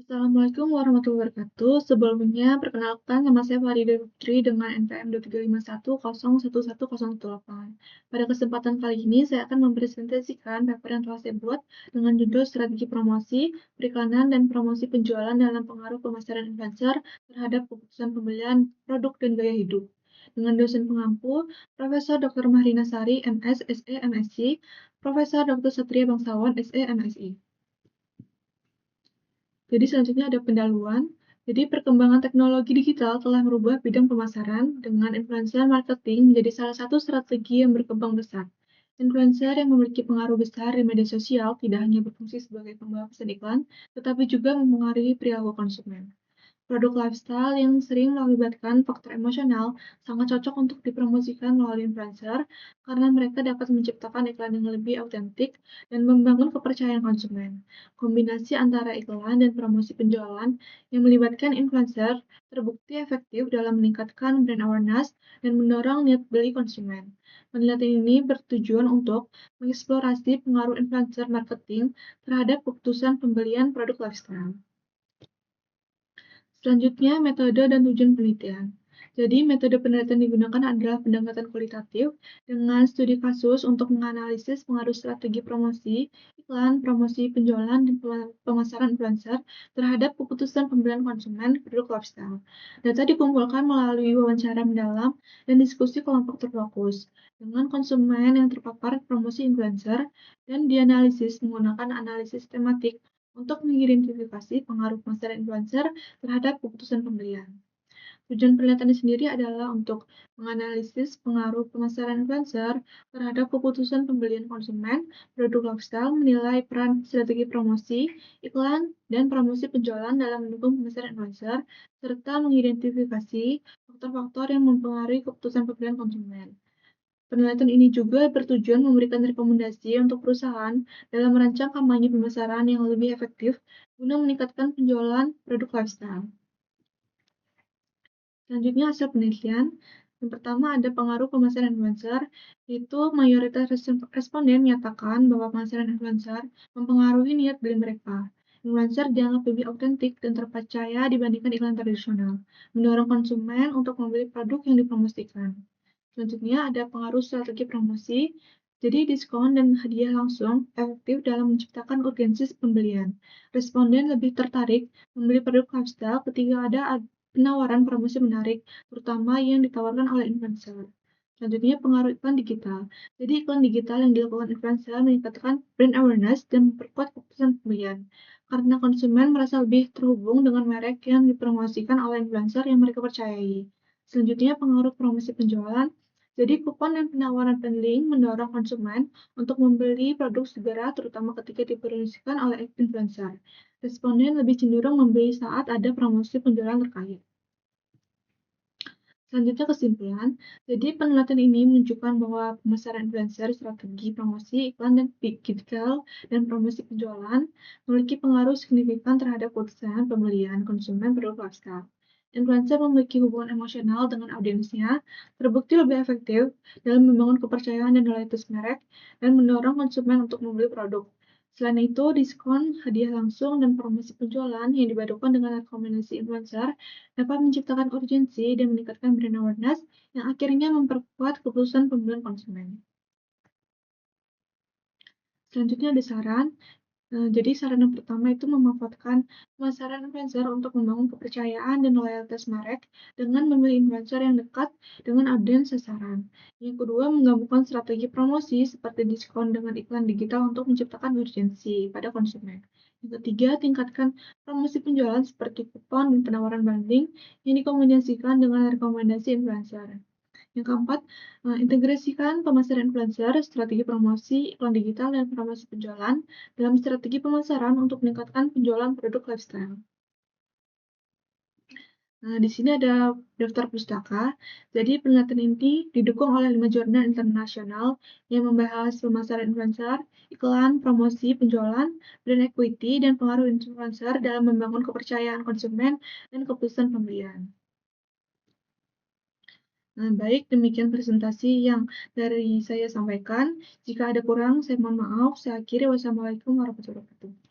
Assalamualaikum warahmatullahi wabarakatuh. Sebelumnya, perkenalkan nama saya Farida Putri dengan NPM 23510111018. Pada kesempatan kali ini, saya akan mempresentasikan paper yang telah saya buat dengan judul Strategi Promosi, Periklanan, dan Promosi Penjualan dalam Pengaruh Pemasaran Influencer terhadap Keputusan Pembelian Produk dan Gaya Hidup. Dengan dosen pengampu, Profesor Dr. Mahrina Sari, MS, SE, MSc, Profesor Dr. Satria Bangsawan, SE, MSI. Jadi selanjutnya ada pendahuluan. Jadi perkembangan teknologi digital telah merubah bidang pemasaran dengan influencer marketing menjadi salah satu strategi yang berkembang besar. Influencer yang memiliki pengaruh besar di media sosial tidak hanya berfungsi sebagai pembawa pesan iklan, tetapi juga mempengaruhi perilaku konsumen. Produk lifestyle yang sering melibatkan faktor emosional sangat cocok untuk dipromosikan melalui influencer karena mereka dapat menciptakan iklan yang lebih autentik dan membangun kepercayaan konsumen. Kombinasi antara iklan dan promosi penjualan yang melibatkan influencer terbukti efektif dalam meningkatkan brand awareness dan mendorong niat beli konsumen. Penelitian ini bertujuan untuk mengeksplorasi pengaruh influencer marketing terhadap keputusan pembelian produk lifestyle. Selanjutnya, metode dan tujuan penelitian. Jadi, metode penelitian digunakan adalah pendekatan kualitatif dengan studi kasus untuk menganalisis pengaruh strategi promosi, iklan, promosi, penjualan, dan pemasaran influencer terhadap keputusan pembelian konsumen produk lifestyle. Data dikumpulkan melalui wawancara mendalam dan diskusi kelompok terfokus dengan konsumen yang terpapar promosi influencer dan dianalisis menggunakan analisis tematik untuk mengidentifikasi pengaruh pemasaran influencer terhadap keputusan pembelian. Tujuan penelitian sendiri adalah untuk menganalisis pengaruh pemasaran influencer terhadap keputusan pembelian konsumen, produk lifestyle, menilai peran strategi promosi, iklan, dan promosi penjualan dalam mendukung pemasaran influencer, serta mengidentifikasi faktor-faktor yang mempengaruhi keputusan pembelian konsumen. Penelitian ini juga bertujuan memberikan rekomendasi untuk perusahaan dalam merancang kampanye pemasaran yang lebih efektif guna meningkatkan penjualan produk lifestyle. Selanjutnya hasil penelitian. Yang pertama ada pengaruh pemasaran influencer, yaitu mayoritas responden menyatakan bahwa pemasaran influencer mempengaruhi niat beli mereka. Influencer dianggap lebih autentik dan terpercaya dibandingkan iklan tradisional, mendorong konsumen untuk membeli produk yang dipromosikan. Selanjutnya ada pengaruh strategi promosi. Jadi diskon dan hadiah langsung efektif dalam menciptakan urgensi pembelian. Responden lebih tertarik membeli produk lifestyle ketika ada penawaran promosi menarik, terutama yang ditawarkan oleh influencer. Selanjutnya pengaruh iklan digital. Jadi iklan digital yang dilakukan influencer meningkatkan brand awareness dan memperkuat keputusan pembelian. Karena konsumen merasa lebih terhubung dengan merek yang dipromosikan oleh influencer yang mereka percayai. Selanjutnya pengaruh promosi penjualan. Jadi kupon dan penawaran penlink mendorong konsumen untuk membeli produk segera terutama ketika dipromosikan oleh influencer. Responden lebih cenderung membeli saat ada promosi penjualan terkait. Selanjutnya kesimpulan, jadi penelitian ini menunjukkan bahwa pemasaran influencer, strategi promosi, iklan, dan digital, dan promosi penjualan memiliki pengaruh signifikan terhadap keputusan pembelian konsumen produk lifestyle. Influencer memiliki hubungan emosional dengan audiensnya, terbukti lebih efektif dalam membangun kepercayaan dan loyalitas merek, dan mendorong konsumen untuk membeli produk. Selain itu, diskon, hadiah langsung, dan promosi penjualan yang dipadukan dengan rekomendasi influencer dapat menciptakan urgensi dan meningkatkan brand awareness yang akhirnya memperkuat keputusan pembelian konsumen. Selanjutnya ada saran. Jadi saran yang pertama itu memanfaatkan pemasaran influencer untuk membangun kepercayaan dan loyalitas merek dengan memilih influencer yang dekat dengan audiens sasaran. Yang kedua, menggabungkan strategi promosi seperti diskon dengan iklan digital untuk menciptakan urgensi pada konsumen. Yang ketiga, tingkatkan promosi penjualan seperti kupon dan penawaran bundling yang dikombinasikan dengan rekomendasi influencer. Yang keempat, integrasikan pemasaran influencer, strategi promosi, iklan digital, dan promosi penjualan dalam strategi pemasaran untuk meningkatkan penjualan produk lifestyle. Nah, di sini ada daftar pustaka. Jadi, penelitian ini didukung oleh 5 jurnal internasional yang membahas pemasaran influencer, iklan, promosi, penjualan, brand equity, dan pengaruh influencer dalam membangun kepercayaan konsumen dan keputusan pembelian. Nah, baik, demikian presentasi yang dari saya sampaikan. Jika ada kurang, saya mohon maaf. Saya akhiri. Wassalamualaikum warahmatullahi wabarakatuh.